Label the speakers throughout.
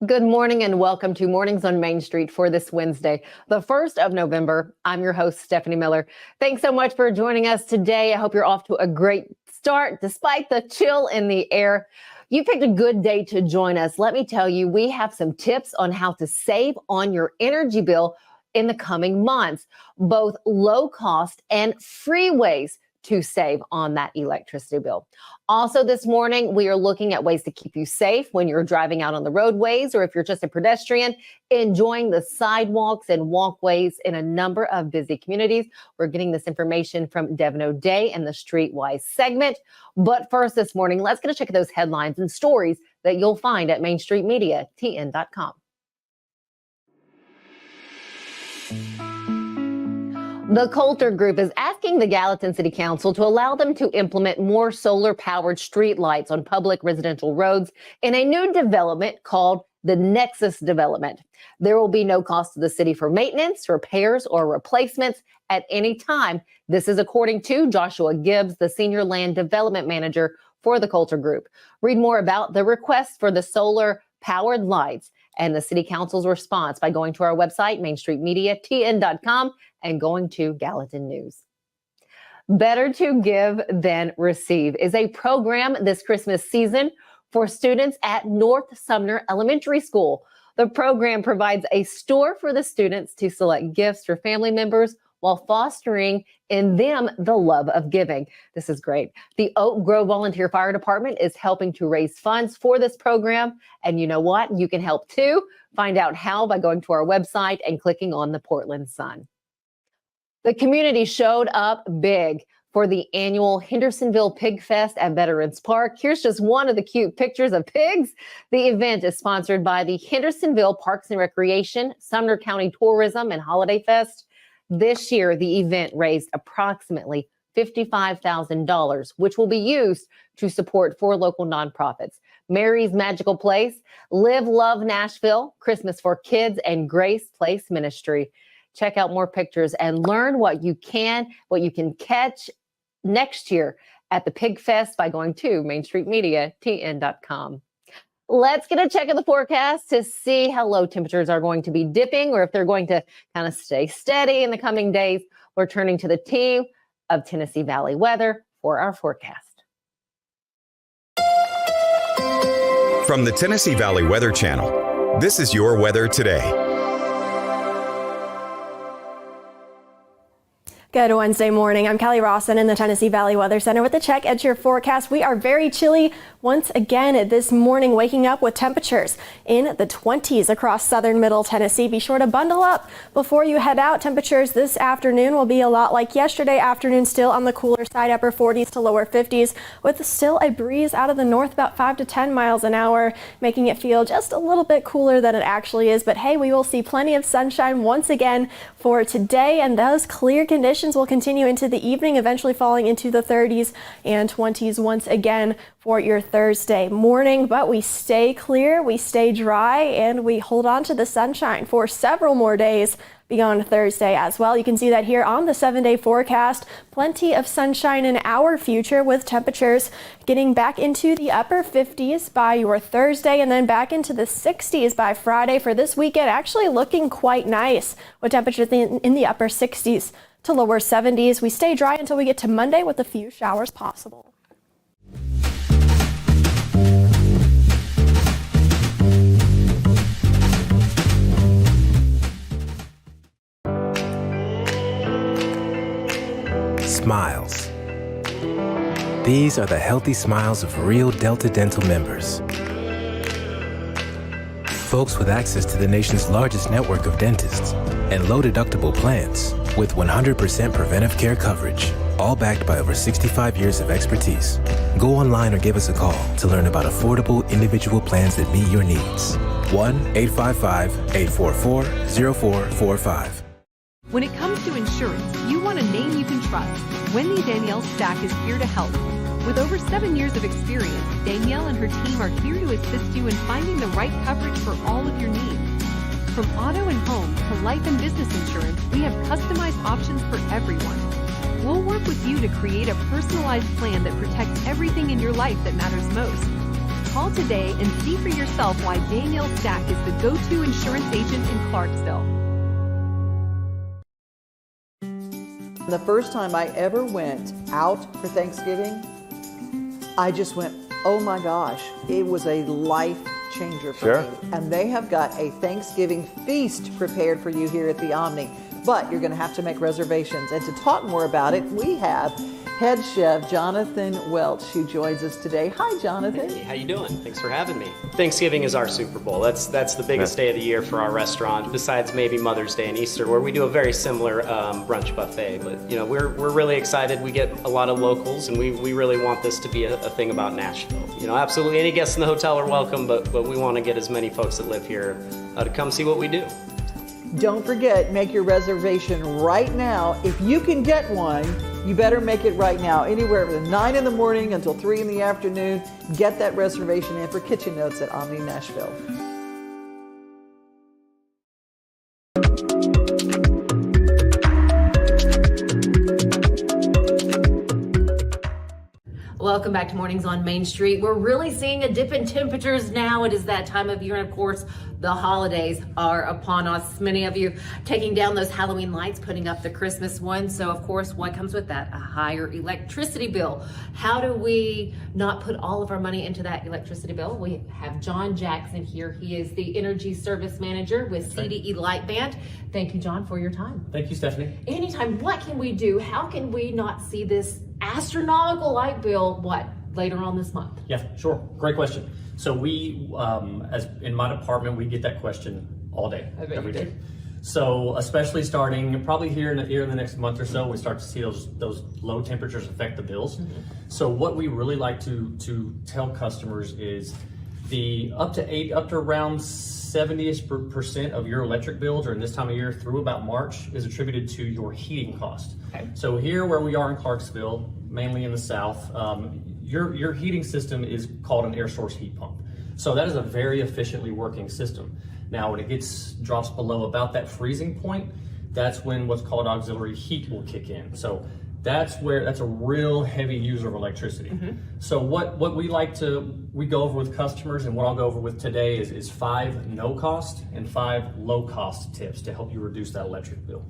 Speaker 1: Good morning and welcome to Mornings on Main Street for this Wednesday, the 1st of November. I'm your host, Stefanie Miller. Thanks so much for joining us today. I hope you're off to a great start despite the chill in the air. You picked a good day to join us. Let me tell you, we have some tips on how to save on your energy bill in the coming months, both low cost and free ways to save on that electricity bill. Also this morning, we are looking at ways to keep you safe when you're driving out on the roadways, or if you're just a pedestrian, enjoying the sidewalks and walkways in a number of busy communities. We're getting this information from Devon O'Day in the Streetwise segment. But first this morning, let's get a check of those headlines and stories that you'll find at mainstreetmediatn.com. The Coulter Group is asking the Gallatin City Council to allow them to implement more solar-powered street lights on public residential roads in a new development called the Nexus development. There will be no cost to the city for maintenance, repairs, or replacements at any time. This is according to Joshua Gibbs, the Senior Land Development Manager for the Coulter Group. Read more about the request for the solar-powered lights and the City Council's response by going to our website, mainstreetmediatn.com, and going to Gallatin News. Better to Give Than Receive is a program this Christmas season for students at North Sumner Elementary School. The program provides a store for the students to select gifts for family members while fostering in them the love of giving. This is great. The Oak Grove Volunteer Fire Department is helping to raise funds for this program. And you know what? You can help too. Find out how by going to our website and clicking on the Portland Sun. The community showed up big for the annual Hendersonville Pig Fest at Veterans Park. Here's just one of the cute pictures of pigs. The event is sponsored by the Hendersonville Parks and Recreation, Sumner County Tourism, and Holiday Fest. This year, the event raised approximately $55,000, which will be used to support 4 local nonprofits: Mary's Magical Place, Live Love Nashville, Christmas for Kids, and Grace Place Ministry. Check out more pictures and learn what you can catch next year at the Pig Fest by going to mainstreetmediatn.com. Let's get a check of the forecast to see how low temperatures are going to be dipping or if they're going to kind of stay steady in the coming days. We're turning to the team of Tennessee Valley Weather for our forecast.
Speaker 2: From the Tennessee Valley Weather Channel, this is your weather today.
Speaker 3: Good Wednesday morning. I'm Kelly Rawson in the Tennessee Valley Weather Center with a check at your forecast. We are very chilly once again this morning, waking up with temperatures in the 20s across southern middle Tennessee. Be sure to bundle up before you head out. Temperatures this afternoon will be a lot like yesterday afternoon, still on the cooler side, upper 40s to lower 50s, with still a breeze out of the north about 5 to 10 miles an hour, making it feel just a little bit cooler than it actually is. But hey, we will see plenty of sunshine once again for today, and those clear conditions will continue into the evening, eventually falling into the 30s and 20s once again for your Thursday morning. But we stay clear, we stay dry, and we hold on to the sunshine for several more days beyond Thursday as well. You can see that here on the 7-day forecast. Plenty of sunshine in our future, with temperatures getting back into the upper 50s by your Thursday and then back into the 60s by Friday. For this weekend, actually looking quite nice with temperatures in the upper 60s to lower 70s. We stay dry until we get to Monday with a few showers possible.
Speaker 4: Smiles. These are the healthy smiles of real Delta Dental members. Folks with access to the nation's largest network of dentists and low deductible plans with 100% preventive care coverage, all backed by over 65 years of expertise. Go online or give us a call to learn about affordable individual plans that meet your needs. 1-855-844-0445.
Speaker 5: When it comes to insurance, you want a name you can trust. Wendy Danielle Stack is here to help. With over 7 years of experience, Danielle and her team are here to assist you in finding the right coverage for all of your needs. From auto and home to life and business insurance, we have customized options for everyone. We'll work with you to create a personalized plan that protects everything in your life that matters most. Call today and see for yourself why Danielle Stack is the go-to insurance agent in Clarksville.
Speaker 6: The first time I ever went out for Thanksgiving, I just went, oh my gosh, it was a life changer for me. And they have got a Thanksgiving feast prepared for you here at the Omni. But you're going to have to make reservations. And to talk more about it, we have head chef Jonathan Welch, who joins us today. Hi, Jonathan.
Speaker 7: Hey, how you doing? Thanks for having me. Thanksgiving is our Super Bowl. That's the biggest day of the year for our restaurant, besides maybe Mother's Day and Easter, where we do a very similar brunch buffet. But you know, we're really excited. We get a lot of locals, and we really want this to be a thing about Nashville. You know, absolutely any guests in the hotel are welcome, but we want to get as many folks that live here to come see what we do.
Speaker 6: Don't forget, make your reservation right now. If you can get one, you better make it right now. Anywhere from 9 in the morning until 3 in the afternoon, get that reservation in for Kitchen Notes at Omni Nashville.
Speaker 1: Welcome back to Mornings on Main Street. We're really seeing a dip in temperatures now. It is that time of year, and of course, the holidays are upon us. Many of you taking down those Halloween lights, putting up the Christmas ones. So, of course, what comes with that? A higher electricity bill. How do we not put all of our money into that electricity bill? We have John Jackson here. He is the Energy Service Manager with CDE Lightband. Thank you, John, for your time.
Speaker 8: Thank you, Stephanie.
Speaker 1: Anytime. What can we do? How can we not see this astronomical light bill, later on this month?
Speaker 8: Yeah, sure. Great question. So we, as in my department, we get that question all day, every day. So especially starting probably here in the next month or so, we start to see those low temperatures affect the bills. Mm-hmm. So what we really like to tell customers is the up to around 70% of your electric bill during this time of year through about March is attributed to your heating cost. Okay. So here where we are in Clarksville, mainly in the south, your heating system is called an air source heat pump. So that is a very efficiently working system. Now when it drops below about that freezing point, that's when what's called auxiliary heat will kick in. So that's a real heavy user of electricity. Mm-hmm. So what we go over with customers, and what I'll go over with today is 5 no cost and 5 low cost tips to help you reduce that electric bill.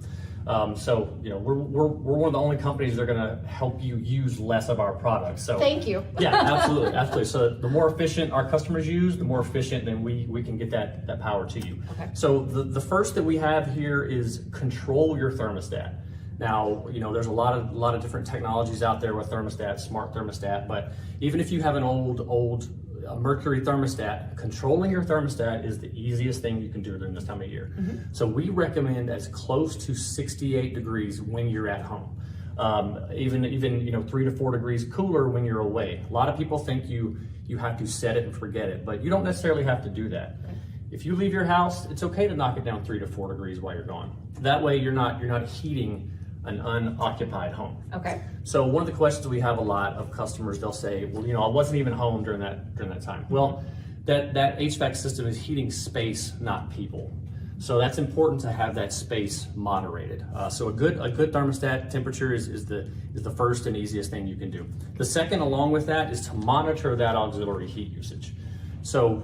Speaker 8: So you know, we're one of the only companies that are going to help you use less of our products. So
Speaker 1: thank you.
Speaker 8: Yeah, absolutely. So the more efficient our customers use, the more efficient then we can get that power to you. Okay. So the first that we have here is control your thermostat. Now, you know, there's a lot of different technologies out there with thermostat, smart thermostat, but even if you have an old mercury thermostat, controlling your thermostat is the easiest thing you can do during this time of year. Mm-hmm. So we recommend as close to 68 degrees when you're at home. Even you know, 3 to 4 degrees cooler when you're away. A lot of people think you have to set it and forget it, but you don't necessarily have to do that. Okay. If you leave your house, it's okay to knock it down 3 to 4 degrees while you're gone. That way you're not heating an unoccupied home. Okay. So one of the questions we have a lot of customers, they'll say, well, you know, I wasn't even home during that time. Well, that HVAC system is heating space, not people. So that's important to have that space moderated. So a good thermostat temperature is the first and easiest thing you can do. The second, along with that, is to monitor that auxiliary heat usage. So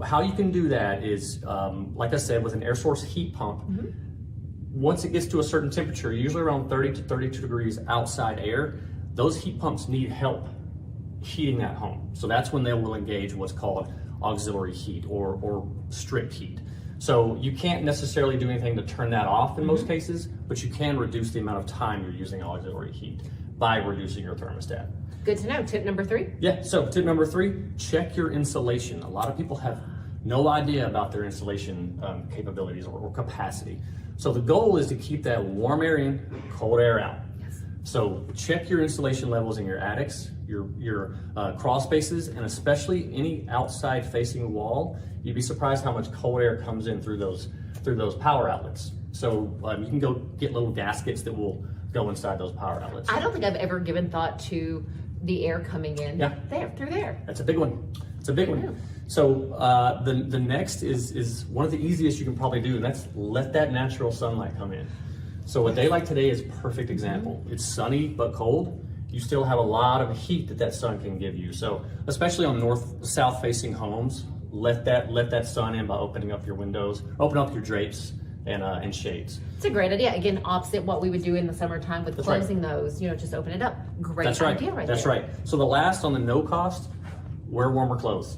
Speaker 8: how you can do that is, like I said, with an air source heat pump. Mm-hmm. Once it gets to a certain temperature, usually around 30 to 32 degrees outside air, those heat pumps need help heating that home. So that's when they will engage what's called auxiliary heat or strict heat. So you can't necessarily do anything to turn that off in most cases, but you can reduce the amount of time you're using auxiliary heat by reducing your thermostat.
Speaker 1: Good to know. Tip number 3? Yeah,
Speaker 8: so tip number 3, check your insulation. A lot of people have no idea about their insulation capabilities or capacity. So the goal is to keep that warm air in, cold air out. Yes. So check your insulation levels in your attics, your crawl spaces, and especially any outside facing wall. You'd be surprised how much cold air comes in through those power outlets. So you can go get little gaskets that will go inside those power outlets.
Speaker 1: I don't think I've ever given thought to the air coming in through there.
Speaker 8: That's a big one. It's a big one. So the next is one of the easiest you can probably do, and that's let that natural sunlight come in. So a day like today is a perfect example. It's sunny but cold, you still have a lot of heat that sun can give you. So especially on north-south facing homes, let that sun in by opening up your windows, open up your drapes and shades.
Speaker 1: It's a great idea. Again, opposite what we would do in the summertime with closing those, just open it up. Great idea right there.
Speaker 8: That's right. So the last on the no cost, wear warmer clothes.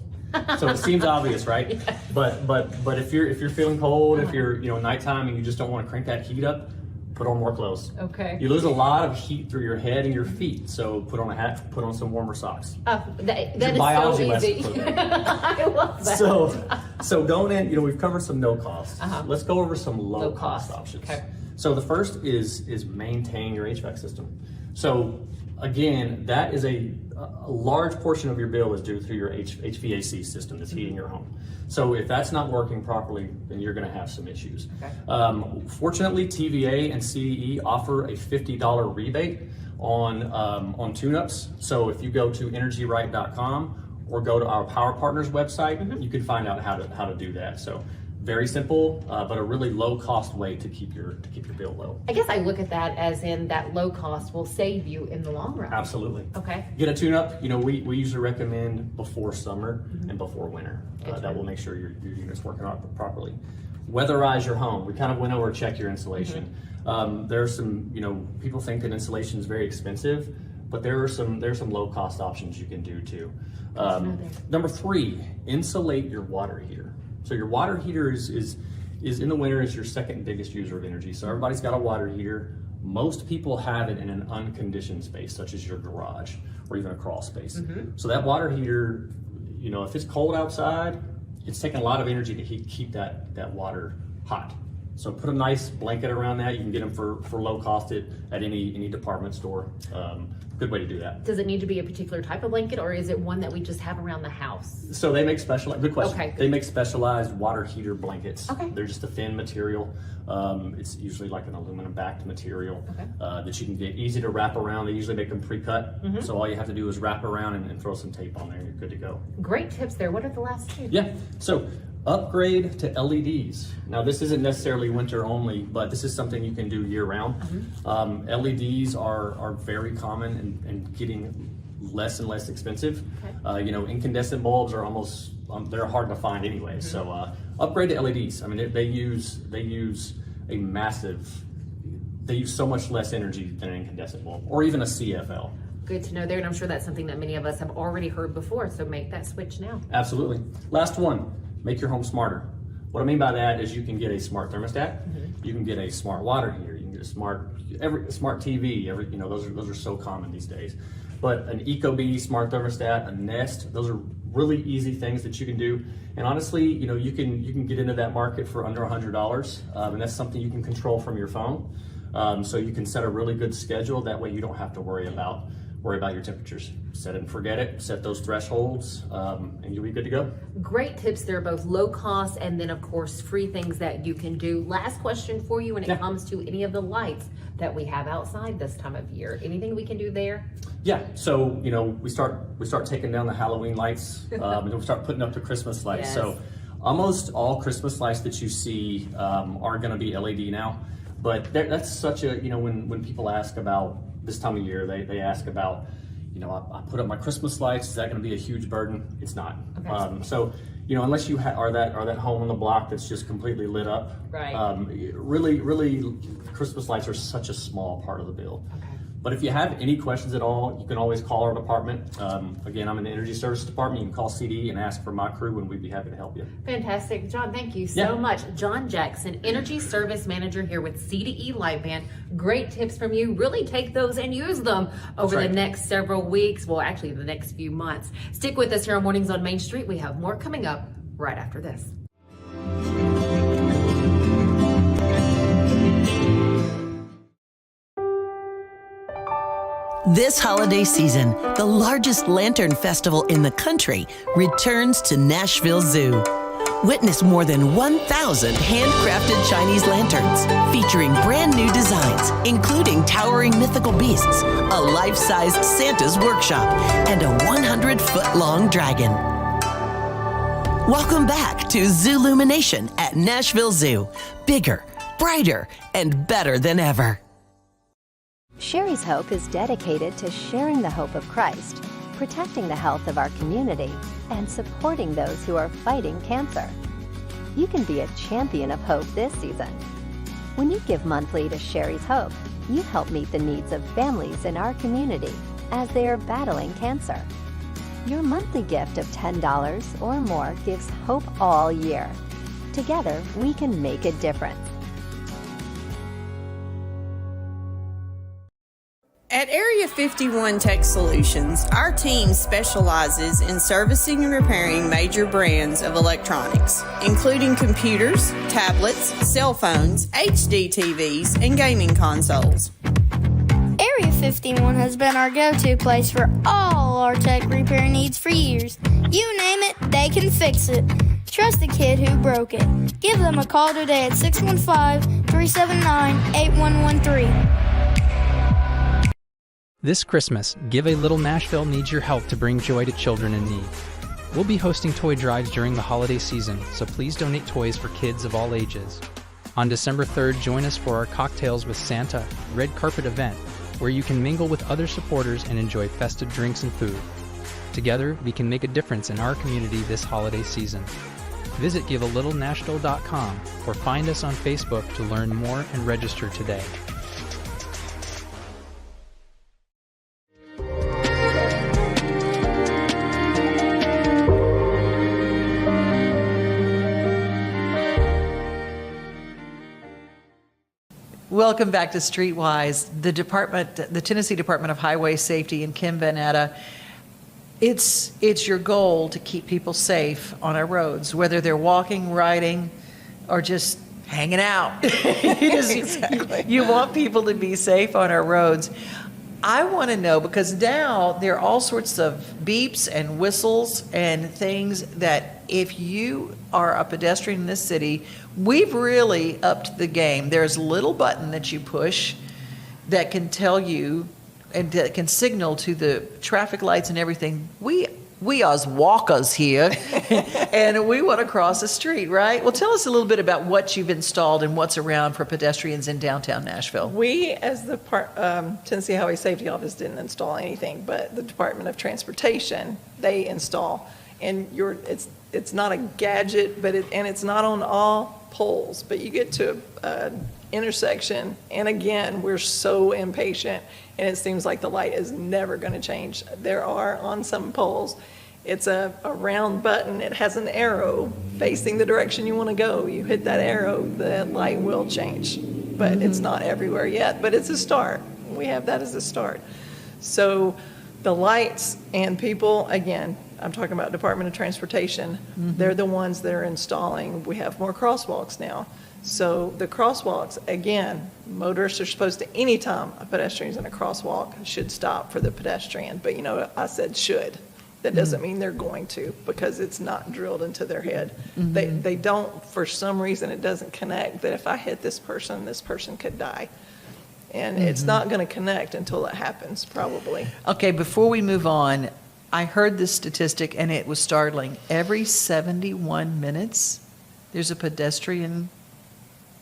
Speaker 8: So it seems obvious, right?
Speaker 1: Yeah.
Speaker 8: But if you're feeling cold, if you're nighttime and you just don't want to crank that heat up, put on more clothes.
Speaker 1: Okay.
Speaker 8: You lose a lot of heat through your head and your feet, so put on a hat, put on some warmer socks.
Speaker 1: That is
Speaker 8: biology
Speaker 1: so easy.
Speaker 8: I
Speaker 1: love that.
Speaker 8: So going in, we've covered some no cost. Let's go over some low cost options.
Speaker 1: Okay.
Speaker 8: So the first is maintain your HVAC system. So again, that is a large portion of your bill is due through your HVAC system that's heating your home. So if that's not working properly, then you're going to have some issues. Okay. Fortunately, TVA and CDE offer a $50 rebate on tune-ups. So if you go to energyright.com or go to our Power Partners website, you can find out how to do that. So very simple, but a really low-cost way to keep your bill low.
Speaker 1: I guess I look at that as in that low cost will save you in the long run.
Speaker 8: Absolutely.
Speaker 1: Okay.
Speaker 8: Get a tune-up. We usually recommend before summer and before winter. That will make sure your unit's working out properly. Weatherize your home. We kind of went over check your insulation. There's some, people think that insulation is very expensive, but there are some low-cost options you can do too. Number 3, insulate your water heater. So your water heater is in the winter is your second biggest user of energy. So everybody's got a water heater. Most people have it in an unconditioned space, such as your garage or even a crawl space. So that water heater, if it's cold outside, it's taking a lot of energy to keep that water hot. So put a nice blanket around that. You can get them for low cost at any department store. Good way to do that.
Speaker 1: Does it need to be a particular type of blanket, or is it one that we just have around the house?
Speaker 8: So they make good question.
Speaker 1: Okay, good.
Speaker 8: They make specialized water heater blankets.
Speaker 1: Okay.
Speaker 8: They're just a thin material. It's usually like an aluminum backed material that you can get easy to wrap around. They usually make them pre-cut. So all you have to do is wrap around and throw some tape on there and you're good to go.
Speaker 1: Great tips there. What are the last 2?
Speaker 8: Yeah, so upgrade to LEDs. Now this isn't necessarily winter only, but this is something you can do year round. LEDs are very common and getting less and less expensive. Incandescent bulbs are almost, they're hard to find anyway. So upgrade to LEDs. I mean, they use so much less energy than an incandescent bulb or even a CFL.
Speaker 1: Good to know there, and I'm sure that's something that many of us have already heard before, so make that switch now.
Speaker 8: Absolutely. Last one, make your home smarter. What I mean by that is you can get a smart thermostat, you can get a smart water heater, you can get a smart TV, those are so common these days. But an Ecobee smart thermostat, a Nest, those are really easy things that you can do. And honestly, you can get into that market for under $100, and that's something you can control from your phone. So you can set a really good schedule. That way you don't have to worry about your temperatures. Set it and forget it, set those thresholds, and you'll be good to go. Great
Speaker 1: tips there, both low cost and then of course free things that you can do. Last question for you when it comes to any of the lights that we have outside this time of year. Anything we can do there?
Speaker 8: Yeah, so we start taking down the Halloween lights, and then we start putting up the Christmas lights.
Speaker 1: Yes.
Speaker 8: So almost all Christmas lights that you see are gonna be LED now. But that's such a, when people ask about this time of year, they ask about, I put up my Christmas lights, is that going to be a huge burden? It's not. Okay. So, unless you are that home on the block that's just completely lit up,
Speaker 1: right.
Speaker 8: Really, Christmas lights are such a small part of the bill. Okay. But if you have any questions at all, you can always call our department. Again, I'm in the Energy Services Department. You can call CDE and ask for my crew, and we'd be happy to help you.
Speaker 1: Fantastic. John, thank you so much. John Jackson, Energy Service Manager here with CDE Lightband. Great tips from you. Really take those and use them over the next several weeks. Well, actually, the next few months. Stick with us here on Mornings on Main Street. We have more coming up right after this.
Speaker 9: This holiday season, the largest lantern festival in the country returns to Nashville Zoo. Witness more than 1,000 handcrafted Chinese lanterns featuring brand new designs, including towering mythical beasts, a life-sized Santa's workshop, and a 100-foot-long dragon. Welcome back to Zoolumination at Nashville Zoo. Bigger, brighter, and better than ever.
Speaker 10: Sherry's Hope is dedicated to sharing the hope of Christ, protecting the health of our community, and supporting those who are fighting cancer. You can be a champion of hope this season. When you give monthly to Sherry's Hope, you help meet the needs of families in our community as they are battling cancer. Your monthly gift of $10 or more gives hope all year. Together, we can make a difference.
Speaker 11: At Area 51 Tech Solutions, our team specializes in servicing and repairing major brands of electronics, including computers, tablets, cell phones, HD TVs, and gaming consoles.
Speaker 12: Area 51 has been our go-to place for all our tech repair needs for years. You name it, they can fix it. Trust the kid who broke it. Give them a call today at 615-379-8113.
Speaker 13: This Christmas, Give a Little Nashville needs your help to bring joy to children in need. We'll be hosting toy drives during the holiday season, so please donate toys for kids of all ages. On December 3rd, join us for our Cocktails with Santa red carpet event, where you can mingle with other supporters and enjoy festive drinks and food. Together, we can make a difference in our community this holiday season. Visit givealittle.nashville.com or find us on Facebook to learn more and register today.
Speaker 6: Welcome back to Streetwise. The Tennessee Department of Highway Safety and Kim Van Atta. It's your goal to keep people safe on our roads, whether they're walking, riding, or just hanging out. Exactly. You want people to be safe on our roads. I want to know, because now there are all sorts of beeps and whistles and things that if you are a pedestrian in this city, we've really upped the game. There's a little button that you push that can tell you and that can signal to the traffic lights and everything. We as walkers here, and we want to cross the street, right? Well, tell us a little bit about what you've installed and what's around for pedestrians in downtown Nashville.
Speaker 14: We, as the Tennessee Highway Safety Office, didn't install anything, but the Department of Transportation, they install. And it's not a gadget, but it's not on all poles. But you get to an intersection, and again, we're so impatient, and it seems like the light is never going to change. There are on some poles, it's a round button. It has an arrow facing the direction you want to go. You hit that arrow, the light will change. But it's not everywhere yet, but it's a start. We have that as a start. So the lights and people, again, I'm talking about Department of Transportation, they're the ones that are installing. We have more crosswalks now. So the crosswalks, again, motorists are supposed to, anytime a pedestrian's in a crosswalk, should stop for the pedestrian. But I said should. That doesn't mean they're going to, because it's not drilled into their head. They don't, for some reason, it doesn't connect that if I hit this person could die. And it's not going to connect until it happens, probably.
Speaker 6: Okay, before we move on, I heard this statistic and it was startling. Every 71 minutes, there's a pedestrian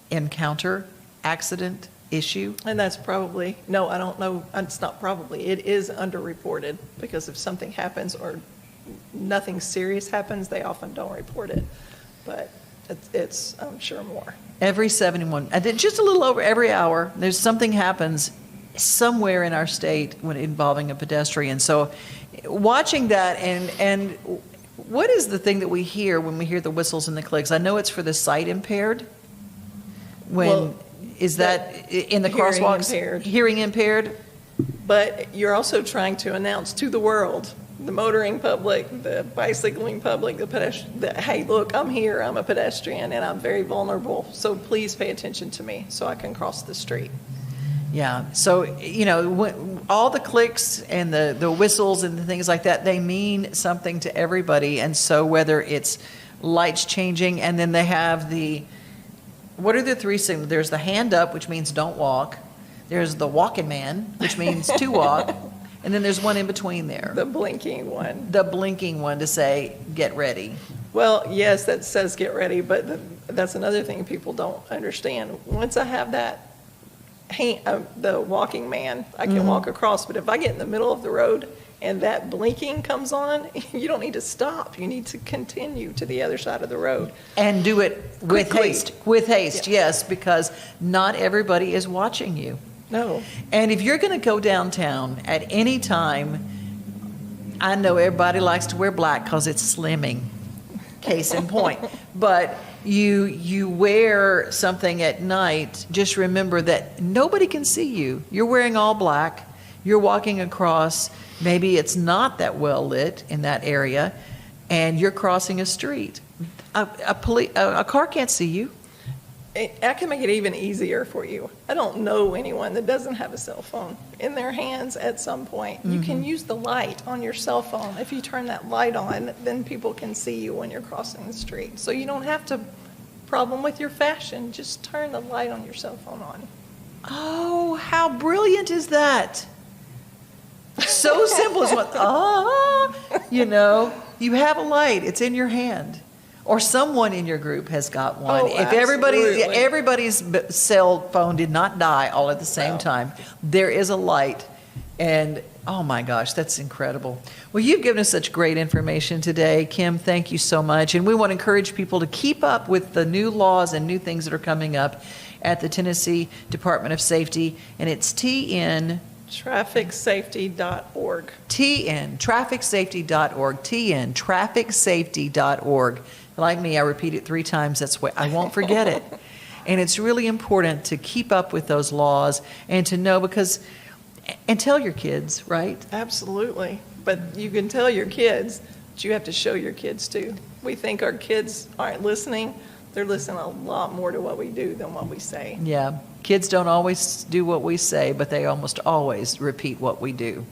Speaker 6: encounter, accident, issue.
Speaker 14: And that's probably, no, I don't know, it's not probably, it is underreported, because if something happens or nothing serious happens, they often don't report it. But it's I'm sure more.
Speaker 6: Every 71, just a little over every hour, there's something happens somewhere in our state when involving a pedestrian. So watching that, and what is the thing that we hear when we hear the whistles and the clicks? I know it's for the sight impaired. Is that in the crosswalks? Hearing impaired.
Speaker 14: But you're also trying to announce to the world, the motoring public, the bicycling public, the pedestrian, that, hey, look, I'm here, I'm a pedestrian, and I'm very vulnerable. So please pay attention to me so I can cross the street.
Speaker 6: Yeah. So, all the clicks and the whistles and the things like that, they mean something to everybody. And so whether it's lights changing, and then they have what are the three signals? There's the hand up, which means don't walk. There's the walking man, which means to walk. And then there's one in between there.
Speaker 14: The blinking one.
Speaker 6: The blinking one to say, get ready.
Speaker 14: Well, yes, that says get ready, but that's another thing people don't understand. Once I have that the walking man. I can walk across, but if I get in the middle of the road and that blinking comes on, you don't need to stop. You need to continue to the other side of the road.
Speaker 6: And do it with
Speaker 14: Quickly.
Speaker 6: haste. With haste, yes, because not everybody is watching you.
Speaker 14: No.
Speaker 6: And if you're going to go downtown at any time, I know everybody likes to wear black because it's slimming, case in point. But you wear something at night, just remember that nobody can see you. You're wearing all black. You're walking across. Maybe it's not that well lit in that area, and you're crossing a street. A car can't see you.
Speaker 14: I can make it even easier for you. I don't know anyone that doesn't have a cell phone in their hands at some point. You can use the light on your cell phone. If you turn that light on, then people can see you when you're crossing the street. So you don't have to problem with your fashion. Just turn the light on your cell phone on.
Speaker 6: Oh, how brilliant is that? So simple as what, you have a light, it's in your hand. Or someone in your group has got one.
Speaker 14: Oh,
Speaker 6: if
Speaker 14: absolutely.
Speaker 6: everybody's cell phone did not die all at the same time, there is a light. And oh my gosh, that's incredible. Well, you've given us such great information today. Kim, thank you so much. And we want to encourage people to keep up with the new laws and new things that are coming up at the Tennessee Department of Safety. And it's
Speaker 14: TNTrafficsafety.org.
Speaker 6: TNTrafficsafety.org. TNTrafficsafety.org. Like me, I repeat it 3 times. That's why I won't forget it. And it's really important to keep up with those laws and to know and tell your kids, right?
Speaker 14: Absolutely. But you can tell your kids, but you have to show your kids too. We think our kids aren't listening. They're listening a lot more to what we do than what we say.
Speaker 6: Yeah. Kids don't always do what we say, but they almost always repeat what we do.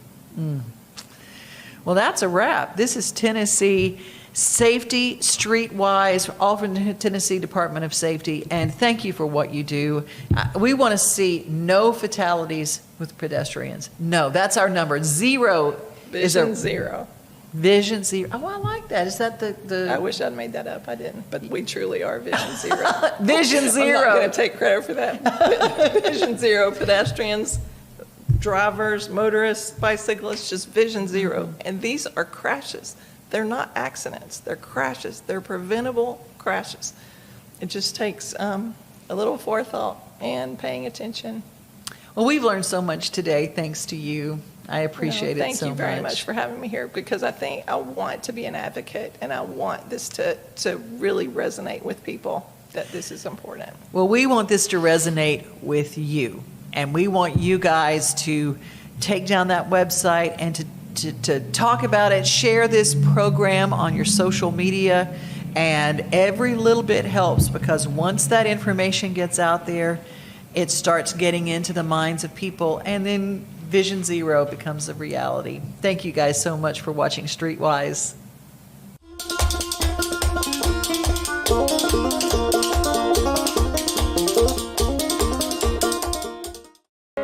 Speaker 6: Well, that's a wrap. This is Tennessee Safety, Streetwise, all from the Tennessee Department of Safety, and thank you for what you do. We want to see no fatalities with pedestrians. No, that's our number. Zero.
Speaker 14: Vision zero.
Speaker 6: Vision zero. Oh, I like that. Is that the...
Speaker 14: I wish I'd made that up. I didn't, but we truly are Vision Zero.
Speaker 6: Vision Zero.
Speaker 14: I'm not going to take credit for that. Vision Zero. Pedestrians, drivers, motorists, bicyclists, just Vision Zero. And these are crashes. They're not accidents. They're crashes. They're preventable crashes. It just takes a little forethought and paying attention.
Speaker 6: Well, we've learned so much today thanks to you. I appreciate it so much.
Speaker 14: Thank you very much for having me here, because I think I want to be an advocate, and I want this to really resonate with people, that this is important.
Speaker 6: Well, we want this to resonate with you, and we want you guys to take down that website and to talk about it, share this program on your social media, and every little bit helps, because once that information gets out there, it starts getting into the minds of people, and then Vision Zero becomes a reality. Thank you guys so much for watching Streetwise.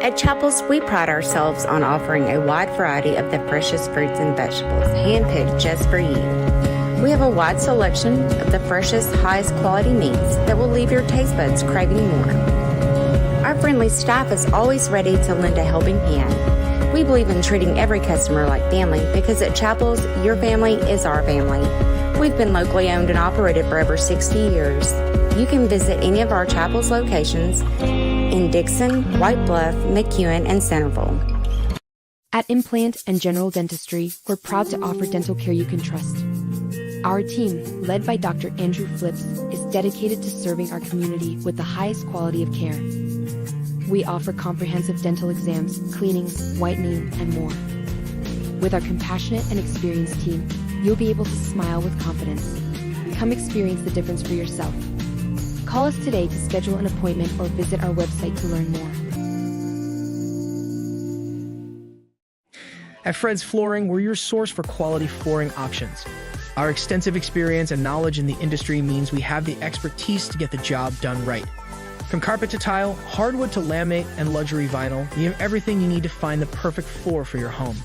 Speaker 15: At Chapels, we pride ourselves on offering a wide variety of the freshest fruits and vegetables, handpicked just for you. We have a wide selection of the freshest, highest quality meats that will leave your taste buds craving more. Our friendly staff is always ready to lend a helping hand. We believe in treating every customer like family, because at Chapels, your family is our family. We've been locally owned and operated for over 60 years. You can visit any of our Chapels locations in Dixon, White Bluff, McEwen, and Centerville.
Speaker 16: At Implant and General Dentistry, we're proud to offer dental care you can trust. Our team, led by Dr. Andrew Flips, is dedicated to serving our community with the highest quality of care. We offer comprehensive dental exams, cleanings, whitening, and more. With our compassionate and experienced team, you'll be able to smile with confidence. Come experience the difference for yourself. Call us today to schedule an appointment or visit our website to learn more.
Speaker 17: At Fred's Flooring, we're your source for quality flooring options. Our extensive experience and knowledge in the industry means we have the expertise to get the job done right. From carpet to tile, hardwood to laminate, and luxury vinyl, we have everything you need to find the perfect floor for your home.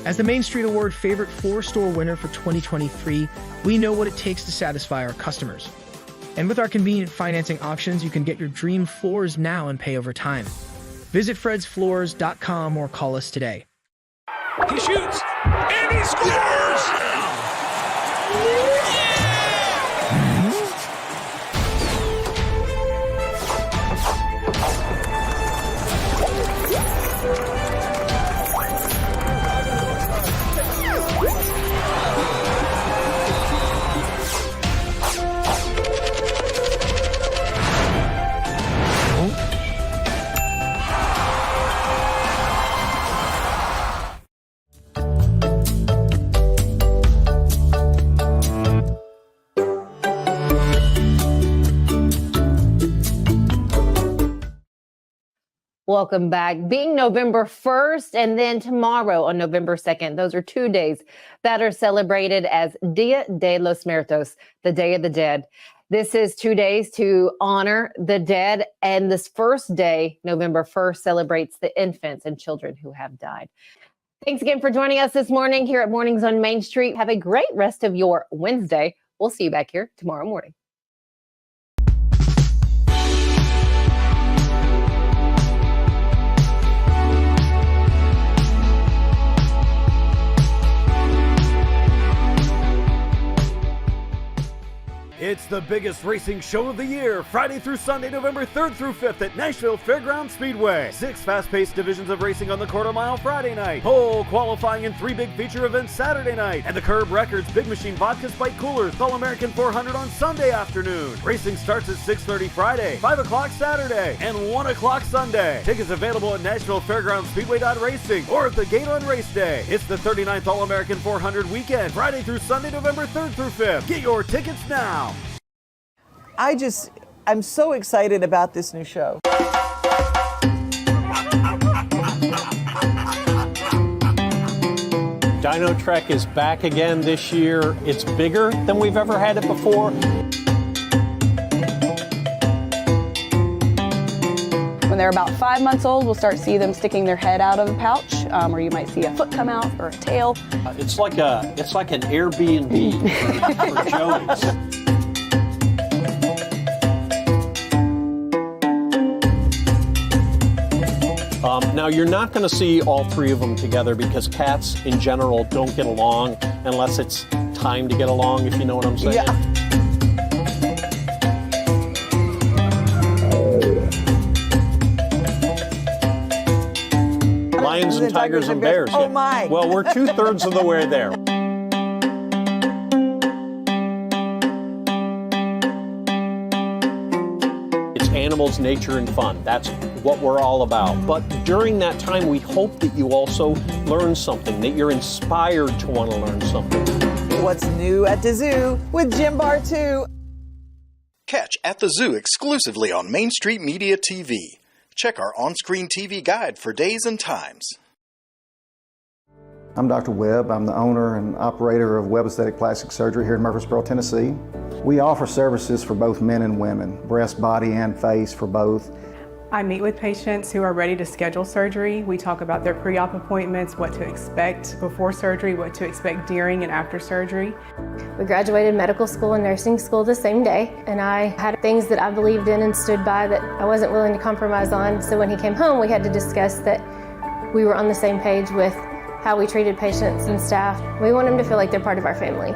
Speaker 17: As the Main Street Award Favorite Floor Store winner for 2023, we know what it takes to satisfy our customers. And with our convenient financing options, you can get your dream floors now and pay over time. Visit fredsfloors.com or call us today.
Speaker 18: He shoots, and he scores!
Speaker 1: Welcome back. Being November 1st and then tomorrow on November 2nd, those are 2 days that are celebrated as Dia de los Muertos, the Day of the Dead. This is 2 days to honor the dead, and this first day, November 1st, celebrates the infants and children who have died. Thanks again for joining us this morning here at Mornings on Main Street. Have a great rest of your Wednesday. We'll see you back here tomorrow morning.
Speaker 19: It's the biggest racing show of the year, Friday through Sunday, November 3rd through 5th at Nashville Fairgrounds Speedway. 6 fast-paced divisions of racing on the quarter mile Friday night, pole qualifying and 3 big feature events Saturday night, and the Curb Records Big Machine Vodka Spike Coolers All-American 400 on Sunday afternoon. Racing starts at 6:30 Friday, 5 o'clock Saturday, and 1 o'clock Sunday. Tickets available at Nashville Fairgrounds Speedway.racing or at the gate on race day. It's the 39th All-American 400 weekend, Friday through Sunday, November 3rd through 5th. Get your tickets now.
Speaker 6: I'm so excited about this new show.
Speaker 20: Dino Trek is back again this year. It's bigger than we've ever had it before.
Speaker 21: When they're about 5 months old, we'll start see them sticking their head out of the pouch, or you might see a foot come out or a tail.
Speaker 20: It's like an Airbnb for Joey's. Now, you're not going to see all 3 of them together because cats in general don't get along unless it's time to get along, if you know what I'm saying.
Speaker 6: Yeah.
Speaker 20: Lions and tigers and bears.
Speaker 6: Oh, my.
Speaker 20: Well, we're 2/3 of the way there. Animals, nature, and fun. That's what we're all about. But during that time, we hope that you also learn something, that you're inspired to want to learn something.
Speaker 6: What's new at the zoo with Jim Bartu.
Speaker 22: Catch At the Zoo exclusively on Main Street Media TV. Check our on-screen TV guide for days and times.
Speaker 23: I'm Dr. Webb. I'm the owner and operator of Webb Aesthetic Plastic Surgery here in Murfreesboro, Tennessee. We offer services for both men and women, breast, body, and face for both.
Speaker 24: I meet with patients who are ready to schedule surgery. We talk about their pre-op appointments, what to expect before surgery, what to expect during and after surgery.
Speaker 25: We graduated medical school and nursing school the same day, and I had things that I believed in and stood by that I wasn't willing to compromise on. So when he came home, we had to discuss that we were on the same page with how we treated patients and staff. We want them to feel like they're part of our family.